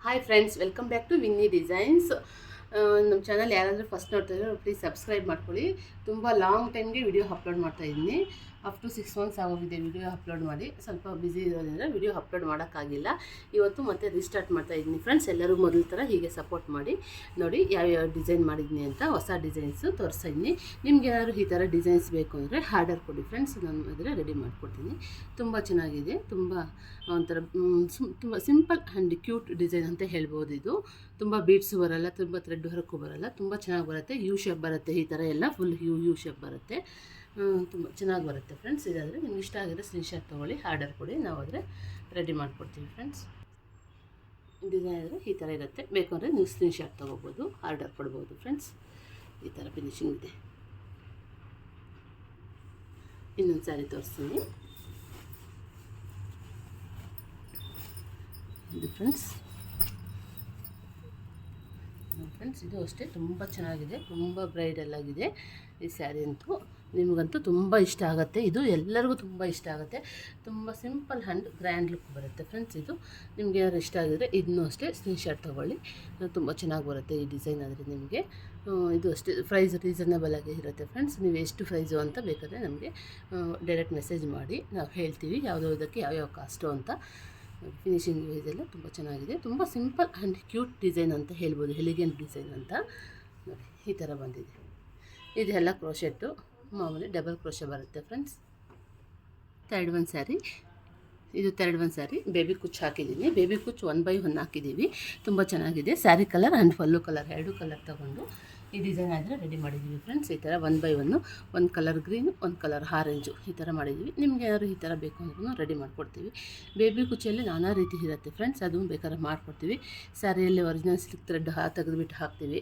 Hi friends, welcome back to Vinni designs. ನಮ್ಮ channel ಯಾರಾದರೂ first ನೋಡ್ತಾ ಇದ್ದರೆ ಪ್ಲೀಸ್ ಸಬ್ಸ್ಕ್ರೈಬ್ ಮಾಡ್ಕೊಳ್ಳಿ. ತುಂಬ ಲಾಂಗ್ ಟೈಮ್ಗೆ ವಿಡಿಯೋ ಅಪ್ಲೋಡ್ ಮಾಡ್ತಾಯಿದ್ದೀನಿ. ಅಪ್ ಟು 6 ಮಂತ್ಸ್ ಆಗೋಗಿದೆ ವಿಡಿಯೋ ಅಪ್ಲೋಡ್ ಮಾಡಿ. ಸ್ವಲ್ಪ ಬ್ಯುಸಿ ಇರೋದ್ರಿಂದ ವಿಡಿಯೋ ಅಪ್ಲೋಡ್ ಮಾಡೋಕ್ಕಾಗಿಲ್ಲ. ಇವತ್ತು ಮತ್ತೆ ರೀಸ್ಟಾರ್ಟ್ ಮಾಡ್ತಾಯಿದ್ದೀನಿ ಫ್ರೆಂಡ್ಸ್. ಎಲ್ಲರೂ ಮೊದಲ ಥರ ಹೀಗೆ ಸಪೋರ್ಟ್ ಮಾಡಿ. ನೋಡಿ ಯಾವ್ಯಾವ ಡಿಸೈನ್ ಮಾಡಿದ್ದೀನಿ ಅಂತ ಹೊಸ ಡಿಸೈನ್ಸು ತೋರಿಸ್ತಾಯಿದ್ದೀನಿ. ನಿಮ್ಗೆ ಏನಾದರೂ ಈ ಥರ ಡಿಸೈನ್ಸ್ ಬೇಕು ಅಂದರೆ ಆರ್ಡರ್ ಕೊಡಿ ಫ್ರೆಂಡ್ಸ್, ನಾನು ಅದರ ರೆಡಿ ಮಾಡಿಕೊಡ್ತೀನಿ. ತುಂಬ ಚೆನ್ನಾಗಿದೆ, ತುಂಬ ಒಂಥರ ತುಂಬ ಸಿಂಪಲ್ ಆ್ಯಂಡ್ ಕ್ಯೂಟ್ ಡಿಸೈನ್ ಅಂತ ಹೇಳ್ಬೋದು. ಇದು ತುಂಬ ಬೀಡ್ಸು ಬರೋಲ್ಲ, ತುಂಬ ಥ್ರೆಡ್ ವರ್ಕು ಬರೋಲ್ಲ, ತುಂಬ ಚೆನ್ನಾಗಿ ಬರುತ್ತೆ. ಯು ಶೇಪ್ ಬರುತ್ತೆ, ಈ ಥರ ಎಲ್ಲ ಫುಲ್ ಯು ಶೇಪ್ ಬರುತ್ತೆ. ತುಂಬ ಚೆನ್ನಾಗಿ ಬರುತ್ತೆ ಫ್ರೆಂಡ್ಸ್. ಇದಾದರೆ ನಿಮ್ಗೆ ಇಷ್ಟ ಆಗಿರೋ ಸ್ಕ್ರೀನ್ಶಾಟ್ ತೊಗೊಳ್ಳಿ, ಆರ್ಡರ್ ಕೊಡಿ, ನಾವು ಆದರೆ ರೆಡಿ ಮಾಡಿಕೊಡ್ತೀವಿ ಫ್ರೆಂಡ್ಸ್. ಡಿಸೈನ್ ಆದರೆ ಈ ಥರ ಇರುತ್ತೆ. ಬೇಕಂದರೆ ನೀವು ಸ್ಕ್ರೀನ್ಶಾಟ್ ತೊಗೋಬೋದು, ಆರ್ಡರ್ ಕೊಡ್ಬೋದು ಫ್ರೆಂಡ್ಸ್. ಈ ಥರ ಫಿನಿಶಿಂಗ್ ಇದೆ. ಇನ್ನೊಂದು ಸ್ಯಾರಿ ತೋರಿಸ್ತೀನಿ. ಇದು ಫ್ರೆಂಡ್ಸ್ ಇದು ಅಷ್ಟೇ ತುಂಬ ಚೆನ್ನಾಗಿದೆ, ತುಂಬ ಬ್ರೈಡಲ್ ಆಗಿದೆ ಈ ಸ್ಯಾರಿ ಅಂತೂ. ನಿಮಗಂತೂ ತುಂಬ ಇಷ್ಟ ಆಗುತ್ತೆ. ಇದು ಎಲ್ಲರಿಗೂ ತುಂಬ ಇಷ್ಟ ಆಗುತ್ತೆ. ತುಂಬ ಸಿಂಪಲ್ ಆ್ಯಂಡ್ ಗ್ರ್ಯಾಂಡ್ ಲುಕ್ ಬರುತ್ತೆ ಫ್ರೆಂಡ್ಸ್. ಇದು ನಿಮಗೆ ಯಾರು ಇಷ್ಟ ಆಗಿದ್ರೆ ಇದನ್ನೂ ಅಷ್ಟೇ ಸ್ಕ್ರೀನ್ಶಾಟ್ ತೊಗೊಳ್ಳಿ. ತುಂಬ ಚೆನ್ನಾಗಿ ಬರುತ್ತೆ ಈ ಡಿಸೈನ್ ಆದರೆ ನಿಮಗೆ. ಇದು ಅಷ್ಟೇ ಪ್ರೈಸ್ ರೀಸನಬಲ್ ಆಗಿ ಇರುತ್ತೆ ಫ್ರೆಂಡ್ಸ್. ನೀವು ಎಷ್ಟು ಪ್ರೈಸು ಅಂತ ಬೇಕಾದರೆ ನಮಗೆ ಡೈರೆಕ್ಟ್ ಮೆಸೇಜ್ ಮಾಡಿ, ನಾವು ಹೇಳ್ತೀವಿ ಯಾವುದಕ್ಕೆ ಯಾವ್ಯಾವ ಕಾಸ್ಟು ಅಂತ. ಫಿನಿಶಿಂಗ್ ಇದೆಲ್ಲ ತುಂಬ ಚೆನ್ನಾಗಿದೆ. ತುಂಬ ಸಿಂಪಲ್ ಆ್ಯಂಡ್ ಕ್ಯೂಟ್ ಡಿಸೈನ್ ಅಂತ ಹೇಳ್ಬೋದು, ಎಲಿಗೆಂಟ್ ಡಿಸೈನ್ ಅಂತ. ನೋಡಿ ಈ ಥರ ಬಂದಿದೆ. ಇದೆಲ್ಲ ಕ್ರೋಶೆಟ್ಟು, ಮಾಮೂಲಿ ಡಬಲ್ ಕ್ರೋಶೆ ಬರುತ್ತೆ ಫ್ರೆಂಡ್ಸ್. ಥರ್ಡ್ ಒನ್ ಸ್ಯಾರಿ, ಇದು ಥರ್ಡ್ ಒನ್ ಸ್ಯಾರಿ. ಬೇಬಿ ಕುಚ್ಚು ಹಾಕಿದ್ದೀನಿ. ಬೇಬಿ ಕುಚ್ಚು 1 by 1 ಹಾಕಿದ್ದೀವಿ. ತುಂಬ ಚೆನ್ನಾಗಿದೆ. Sari colour and pallu colour ಎರಡು ಕಲರ್ ತೊಗೊಂಡು ಈ ಡಿಸೈನ್ ಆದರೆ ರೆಡಿ ಮಾಡಿದ್ದೀವಿ ಫ್ರೆಂಡ್ಸ್. ಈ ಥರ 1 by 1, ಒಂದು ಕಲರ್ ಗ್ರೀನು, ಒಂದು ಕಲರ್ ಆರೆಂಜು, ಈ ಥರ ಮಾಡಿದ್ದೀವಿ. ನಿಮ್ಗೆ ಏನಾದ್ರು ಈ ಥರ ಬೇಕು ಅಂದ್ರೂ ರೆಡಿ ಮಾಡಿಕೊಡ್ತೀವಿ. ಬೇಬಿ ಕುಚ್ಚಲ್ಲಿ ನಾನಾ ರೀತಿ ಇರುತ್ತೆ ಫ್ರೆಂಡ್ಸ್, ಅದು ಬೇಕಾದ್ರೆ ಮಾಡಿಕೊಡ್ತೀವಿ. ಸ್ಯಾರಿಯಲ್ಲಿ ಒರಿಜಿನಲ್ ಸಿಲ್ಕ್ ಥ್ರೆಡ್ ತೆಗೆದುಬಿಟ್ಟು ಹಾಕ್ತೀವಿ,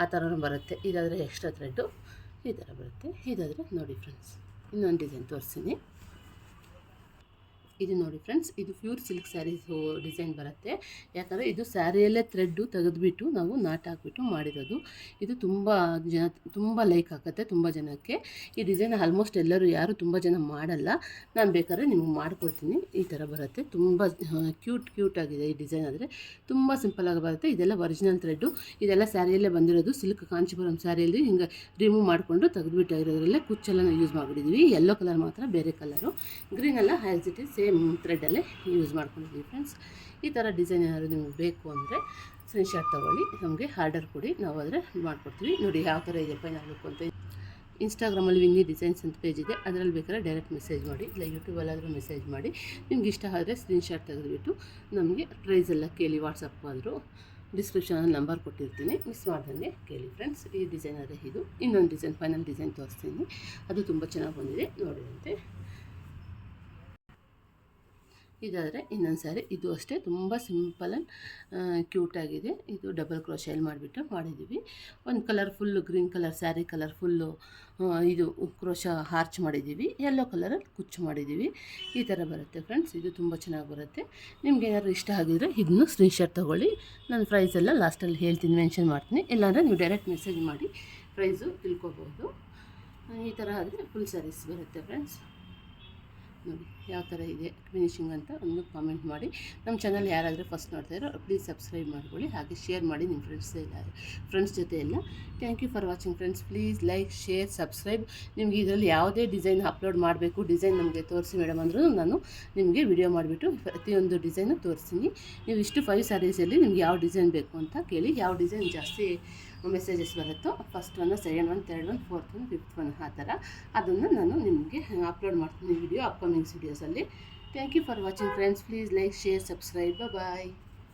ಆ ಥರನೂ ಬರುತ್ತೆ. ಇದಾದರೆ ಎಕ್ಸ್ಟ್ರಾ ಥ್ರೆಡ್ಡು ಈ ಥರ ಬರುತ್ತೆ. ಇದಾದರೆ ನೋಡಿ ಫ್ರೆಂಡ್ಸ್, ಇನ್ನೊಂದು ಡಿಸೈನ್ ತೋರಿಸ್ತೀನಿ. ಇದು ನೋಡಿ ಫ್ರೆಂಡ್ಸ್, ಇದು ಪ್ಯೂರ್ ಸಿಲ್ಕ್ ಸ್ಯಾರೀಸು ಡಿಸೈನ್ ಬರುತ್ತೆ. ಯಾಕಂದರೆ ಇದು ಸ್ಯಾರಿಯಲ್ಲೇ ಥ್ರೆಡ್ಡು ತೆಗೆದುಬಿಟ್ಟು ನಾವು ನಾಟ್ ಹಾಕ್ಬಿಟ್ಟು ಮಾಡಿರೋದು. ಇದು ತುಂಬ ಲೈಕ್ ಆಗುತ್ತೆ ತುಂಬ ಜನಕ್ಕೆ. ಈ ಡಿಸೈನ್ ಆಲ್ಮೋಸ್ಟ್ ಎಲ್ಲರೂ ಯಾರು ತುಂಬ ಜನ ಮಾಡಲ್ಲ. ನಾನು ಬೇಕಾದ್ರೆ ನಿಮಗೆ ಮಾಡಿಕೊಡ್ತೀನಿ. ಈ ಥರ ಬರುತ್ತೆ. ತುಂಬ ಕ್ಯೂಟ್ ಆಗಿದೆ ಈ ಡಿಸೈನ್. ಆದರೆ ತುಂಬ ಸಿಂಪಲಾಗಿ ಬರುತ್ತೆ. ಇದೆಲ್ಲ ಒರಿಜಿನಲ್ ಥ್ರೆಡ್ಡು. ಇದೆಲ್ಲ ಸ್ಯಾರಿಯಲ್ಲೇ ಬಂದಿರೋದು. ಸಿಲ್ಕ್ ಕಾಂಚಿಪುರಂ ಸ್ಯಾರಿಯಲ್ಲಿ ಹಿಂಗೆ ರಿಮೂವ್ ಮಾಡಿಕೊಂಡು ತೆಗೆದುಬಿಟ್ಟಿರೋದ್ರಲ್ಲೇ ಕುಚ್ಚೆಲ್ಲ ಯೂಸ್ ಮಾಡಿಬಿಟ್ಟಿದ್ವಿ. ಯೆಲ್ಲೋ ಕಲರ್ ಮಾತ್ರ ಬೇರೆ ಕಲರು, ಗ್ರೀನ್ ಎಲ್ಲ ಆ್ಯಸ್ ಇಟ್ ಈಸ್ ಸೇಮ್ ಥ್ರೆಡ್ಡಲ್ಲೇ ಯೂಸ್ ಮಾಡ್ಕೊಂಡಿದ್ದೀವಿ ಫ್ರೆಂಡ್ಸ್. ಈ ಥರ ಡಿಸೈನ್ ಏನಾದರೂ ನಿಮಗೆ ಬೇಕು ಅಂದರೆ ಸ್ಕ್ರೀನ್ಶಾಟ್ ತೊಗೊಳ್ಳಿ, ನಮಗೆ ಆರ್ಡರ್ ಕೊಡಿ, ನಾವು ಆದರೆ ಮಾಡಿಕೊಡ್ತೀವಿ. ನೋಡಿ ಯಾವ ಥರ ಇದೆ ಫೈನಲ್ ಲುಕ್ ಅಂತ. ಇನ್ಸ್ಟಾಗ್ರಾಮಲ್ಲಿ ವಿನ್ನಿ ಡಿಸೈನ್ಸ್ ಅಂತ ಪೇಜ್ ಇದೆ, ಅದರಲ್ಲಿ ಬೇಕಾದ್ರೆ ಡೈರೆಕ್ಟ್ ಮೆಸೇಜ್ ಮಾಡಿ, ಇಲ್ಲ ಯೂಟ್ಯೂಬಲ್ಲಾದರೂ ಮೆಸೇಜ್ ಮಾಡಿ. ನಿಮ್ಗೆ ಇಷ್ಟ ಆದರೆ ಸ್ಕ್ರೀನ್ಶಾಟ್ ತೆಗೆದುಬಿಟ್ಟು ನಮಗೆ ಪ್ರೈಸೆಲ್ಲ ಕೇಳಿ. ವಾಟ್ಸಪ್ ಆದರೂ ಡಿಸ್ಕ್ರಿಪ್ಷನಲ್ಲಿ ನಂಬರ್ ಕೊಟ್ಟಿರ್ತೀನಿ, ಮಿಸ್ ಮಾಡ್ದಂಗೆ ಕೇಳಿ ಫ್ರೆಂಡ್ಸ್. ಈ ಡಿಸೈನ್ ಆದರೆ ಇದು. ಇನ್ನೊಂದು ಡಿಸೈನ್ ಫೈನಲ್ ಡಿಸೈನ್ ತೋರಿಸ್ತೀನಿ. ಅದು ತುಂಬ ಚೆನ್ನಾಗಿ ಬಂದಿದೆ, ನೋಡಿದಂತೆ. ಇದಾದರೆ ಇನ್ನೊಂದು ಸ್ಯಾರಿ. ಇದು ಅಷ್ಟೇ ತುಂಬ ಸಿಂಪಲ್ ಆ್ಯಂಡ್ ಕ್ಯೂಟಾಗಿದೆ. ಇದು ಡಬಲ್ ಕ್ರೋಶೆಲ್ ಮಾಡಿಬಿಟ್ಟು ಮಾಡಿದ್ದೀವಿ. ಒಂದು colour full green colour sari colour full ಇದು ಕ್ರೋಶ ಹಾರ್ಚ್ ಮಾಡಿದ್ದೀವಿ. ಯೆಲ್ಲೋ ಕಲರಲ್ಲಿ ಕುಚ್ಚು ಮಾಡಿದ್ದೀವಿ. ಈ ಥರ ಬರುತ್ತೆ ಫ್ರೆಂಡ್ಸ್. ಇದು ತುಂಬ ಚೆನ್ನಾಗಿ ಬರುತ್ತೆ. ನಿಮ್ಗೆ ಏನಾದ್ರು ಇಷ್ಟ ಆಗಿದ್ರೆ ಇದನ್ನು ಸ್ಕ್ರೀನ್ಶಾಟ್ ತೊಗೊಳ್ಳಿ. ನಾನು ಪ್ರೈಸೆಲ್ಲ ಲಾಸ್ಟಲ್ಲಿ ಹೇಳ್ತೀನಿ, ಮೆನ್ಷನ್ ಮಾಡ್ತೀನಿ. ಇಲ್ಲಾಂದರೆ ನೀವು ಡೈರೆಕ್ಟ್ ಮೆಸೇಜ್ ಮಾಡಿ ಪ್ರೈಸು ತಿಳ್ಕೊಬೋದು. ಈ ಥರ ಆದರೆ ಫುಲ್ ಸ್ಯಾರೀಸ್ ಬರುತ್ತೆ ಫ್ರೆಂಡ್ಸ್. ನೋಡಿ ಯಾವ ಥರ ಇದೆ ಫಿನಿಶಿಂಗ್ ಅಂತ ಒಂದು ಕಾಮೆಂಟ್ ಮಾಡಿ. ನಮ್ಮ ಚಾನಲ್ ಯಾರಾದರೂ ಫಸ್ಟ್ ನೋಡ್ತಾ ಇರೋ ಪ್ಲೀಸ್ ಸಬ್ಸ್ಕ್ರೈಬ್ ಮಾಡ್ಕೊಳ್ಳಿ, ಹಾಗೆ ಶೇರ್ ಮಾಡಿ ನಿಮ್ಮ ಫ್ರೆಂಡ್ಸ್ ಜೊತೆ ಎಲ್ಲ. Thank you for watching friends. Please like, share, subscribe. ನಿಮಗೆ ಇದರಲ್ಲಿ ಯಾವುದೇ ಡಿಸೈನ್ ಅಪ್ಲೋಡ್ ಮಾಡಬೇಕು, ಡಿಸೈನ್ ನಮಗೆ ತೋರಿಸಿ ಮೇಡಮ್ ಅಂದರೂ ನಾನು ನಿಮಗೆ ವಿಡಿಯೋ ಮಾಡಿಬಿಟ್ಟು ಪ್ರತಿಯೊಂದು ಡಿಸೈನು ತೋರಿಸ್ತೀನಿ. ನೀವು ಇಷ್ಟು 5 ಸ್ಯಾರೀಸಲ್ಲಿ ನಿಮ್ಗೆ ಯಾವ ಡಿಸೈನ್ ಬೇಕು ಅಂತ ಕೇಳಿ. ಯಾವ ಡಿಸೈನ್ ಜಾಸ್ತಿ ಮೆಸೇಜಸ್ ಬರುತ್ತೋ, first one, second one, third one, fourth one, fifth one, ಆ ಥರ ಅದನ್ನು ನಾನು ನಿಮಗೆ ಅಪ್ಲೋಡ್ ಮಾಡ್ತೀನಿ ವಿಡಿಯೋ ಅಪ್ಕಮಿಂಗ್ಸ್ ವಿಡಿಯೋಸಲ್ಲಿ. Thank you for watching friends. Please like, share, subscribe. Bye.